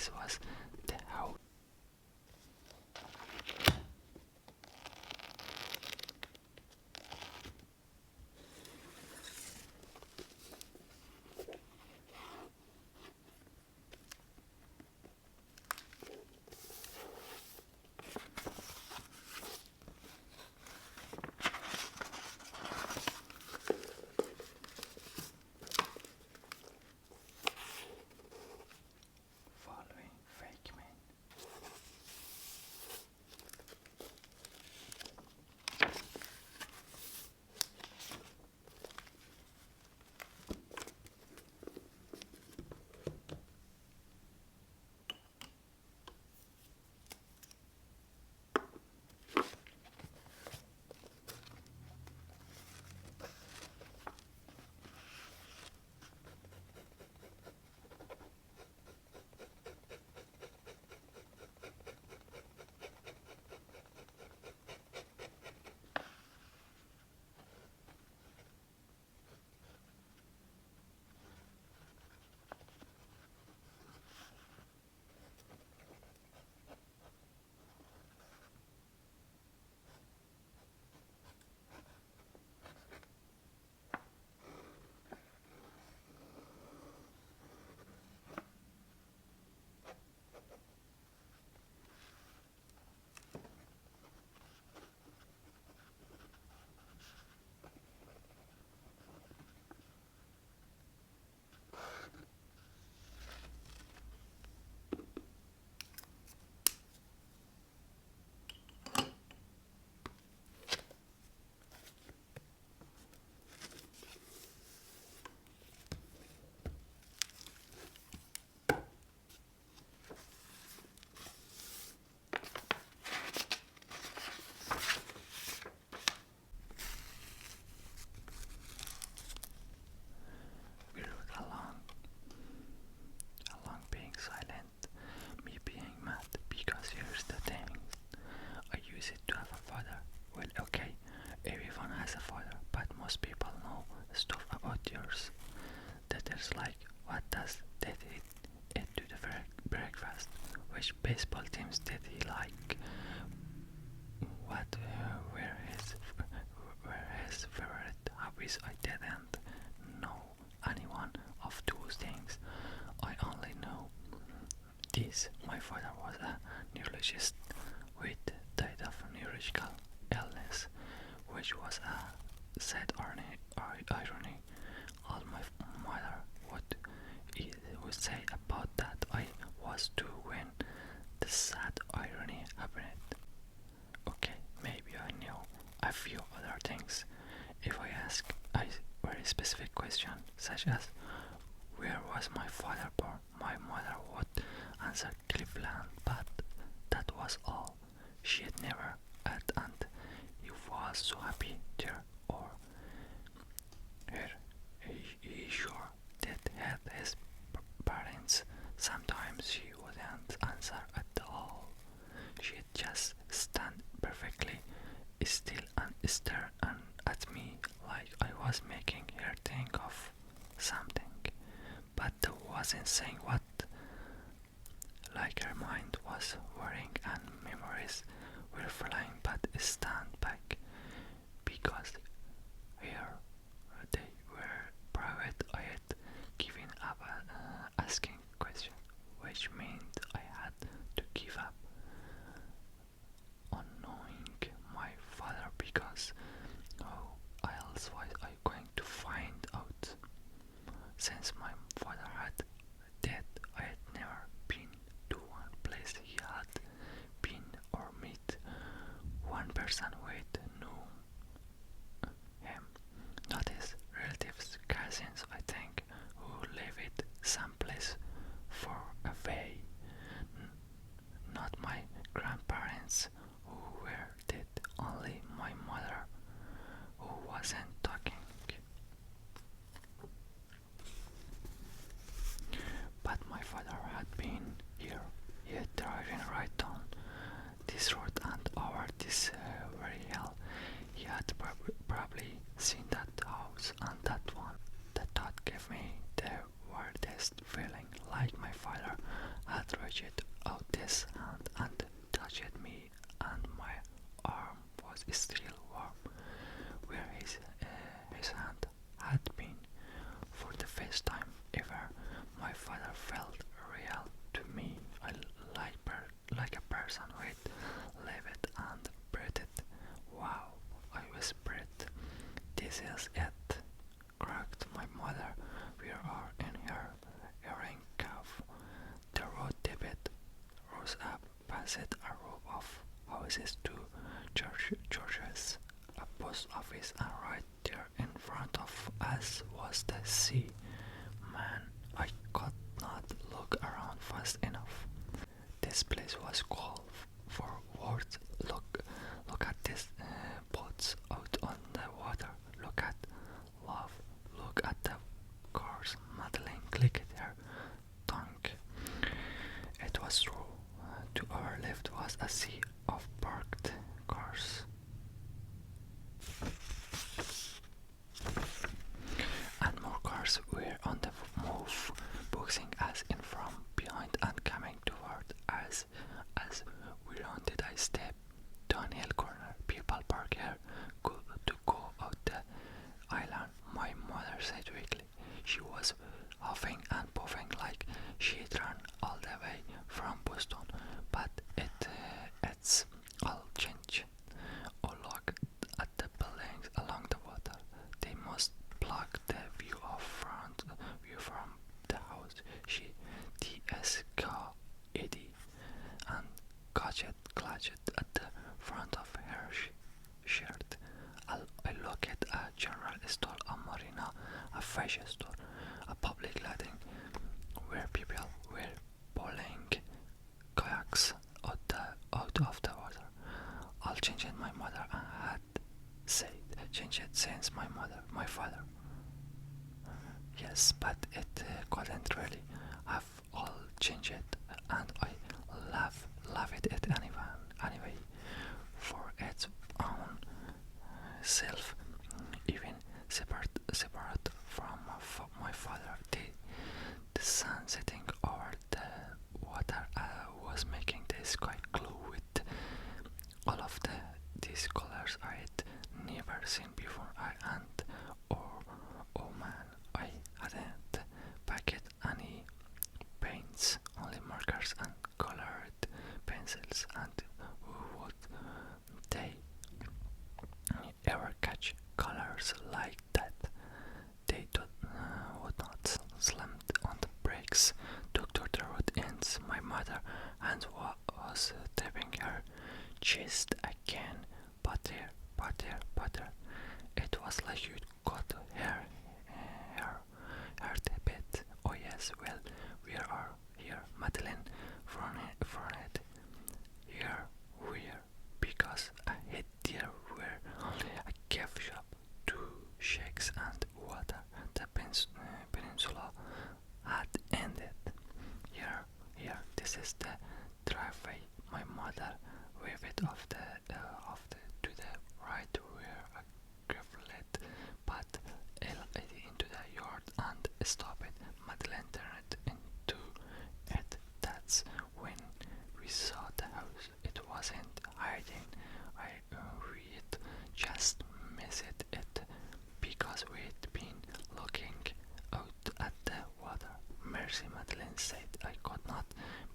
this was the house. Following fake men. We rode along being silent, me being mad, because here's the thing. I used to have a father. Well, okay, everyone has a father, but most people know stuff about yours. That is like, what does did he eat to the breakfast? Which baseball teams did he like? What were his favorite hobbies? I didn't know any one of those things. I only know this. My father was a neurologist with died of neurological illness, which was a sad irony. All my mother would say about that I was too when the sad irony happened. Okay, maybe I knew a few other things. If I ask a very specific question, such as where was my father born, my mother would answer Cleveland, but that was all. She had never had, and he was so happy there, or her. He sure did had his parents. Sometimes she wouldn't answer at all. She'd just stand perfectly still and stare at me like I was making her think of something, but wasn't saying what. Like her mind was whirring and memories were flying, but stand back because here they were private. I had given up asking questions, which meant I had to give up on knowing my father because how else was I going to find out? Since my father had died, I had never been to one place he had been or meet one person with knew him. Not his relatives, cousins, I think, who lived someplace far away. Not my grandparents who were dead, only my mother who wasn't talking. But my father had been here. He had driven right down this road and over this very hill. He had probably seen that house and that one. The thought gave me the weirdest feeling, like my father had reached stretched out his hand and touched me, and my arm was still warm where his hand had been. For the first time ever, my father felt real to me, like a person with lived and breathed. Wow, I whispered. This is it, cracked my mother. We are in her hearing cave. The road debit rose up past a row of houses to churches, a post office, and right there in front of us was the sea. Man, I could not look around fast enough. This place was called for words. Look at these boats out on the water. Look at love. Look at the cars. Madeline clicked her tongue. It was true. To our left was a sea of parked cars. And more cars were on the move, boxing us in from behind and coming toward us as we rounded a step downhill corner. People park here to go out the island, my mother said weakly. She was huffing and puffing like she'd run all the way from Boston, but it's all changed. Oh, look at the buildings along the water. They must block the view from the house. She TSK Eddie and clutched at the front of her shirt. I look at a general store, a marina, a fashion store, a public landing where people were pulling kayaks out of the water. All changed my mother had said. Changed since my father. Yes, but it couldn't really have all changed, and I loved it anyway, for its own self, even separate from my father. The sun setting over the water was making the sky glow with all of these colors I had never seen before. Oh man, I hadn't packed any paints, only markers and colored pencils, and would they ever catch colors like that? They would not. Slammed on the brakes, took to the road ends. My mother and was tapping her chest again. Butter. It was like you'd got her a bit. Oh yes, well, we are here, Madeline, Fronet. Here, where? Because I hid there were only a gift shop, 2 shakes and water. The peninsula had ended. Here, this is the driveway. My mother waved off to the right where a gravelet path led into the yard and stopped. Madeline turned into it. That's when we saw the house. It wasn't hiding. We'd just missed it because we'd been looking out at the water. Mercy, Madeline said. I could not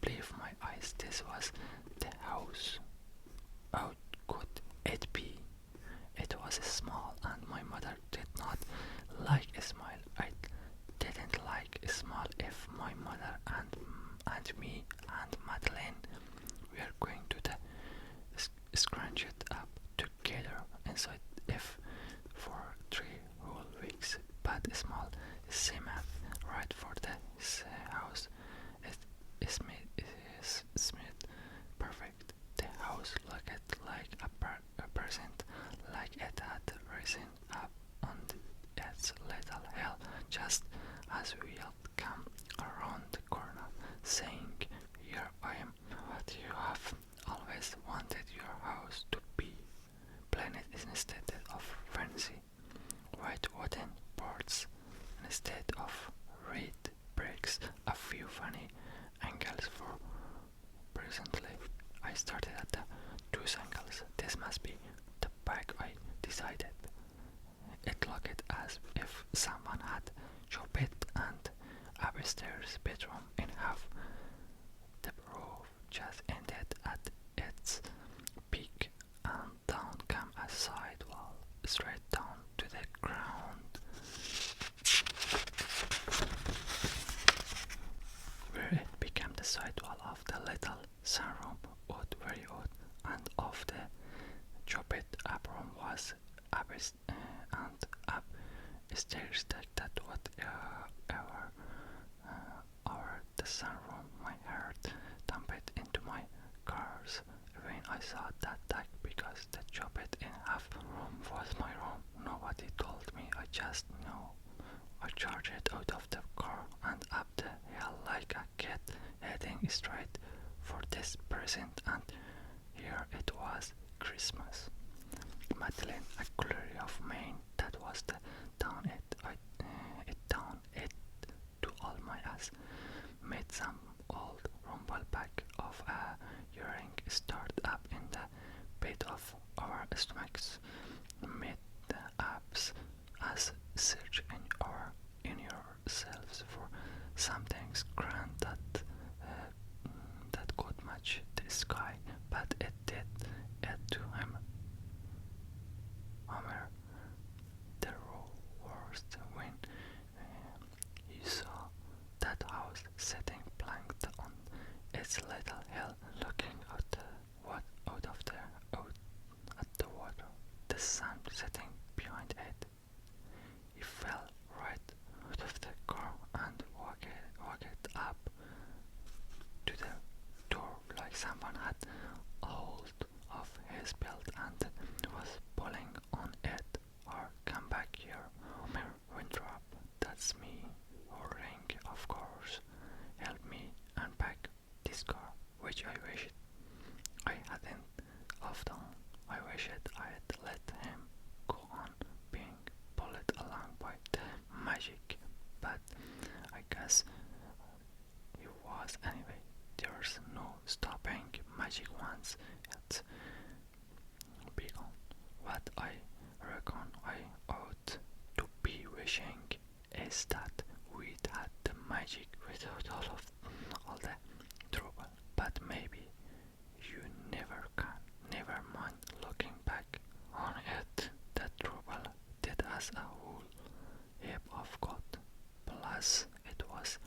believe my eyes. This was the house. How could it be? It was small, and my mother did not like a smile. I didn't like a smile if my mother and me and Madeline were going to the scrunch it up together inside if for 3 whole weeks. But small seemed right for the house. It smelled perfect. The house looked like a present, like it had risen up on its little hill just as we had come around the corner, saying, "Here I am, what you have always wanted your house to be." Planet instead of fancy, white wooden boards instead of red bricks, a few funny angles for stairs that whatever over the sunroom. My heart thumped into my cars when I saw that tag because the chopped in half room was my room. Nobody told me, I just knew. I charged out of the car and up the hill like a kid, heading straight for this present, and here it was, Christmas. Madeline, a colony of Maine, that was the town it to all my ass. Made some old rumble back of a earring start up in the pit of our stomachs. Made the abs as search in yourselves for something grand that could match the sky, but it did it to him. Homer, the worst when he saw that house sitting planked on its little hill, looking out at the water, the sun setting behind it. He fell right out of the car and walked up to the door like someone had a hold of his belt and was pulling on it. Or come back here, Homer Winthrop. That's me. Or Ring, of course. Help me unpack this car, which I wished I hadn't have done. I wished I'd let him go on being pulled along by the magic, but I guess he was anyway. There's no stopping magic once it's begun. What I reckon I ought to be wishing is that we'd had the magic without all the trouble. But maybe you never can. Never mind looking back on it. That trouble did us a whole heap of good. Plus, it was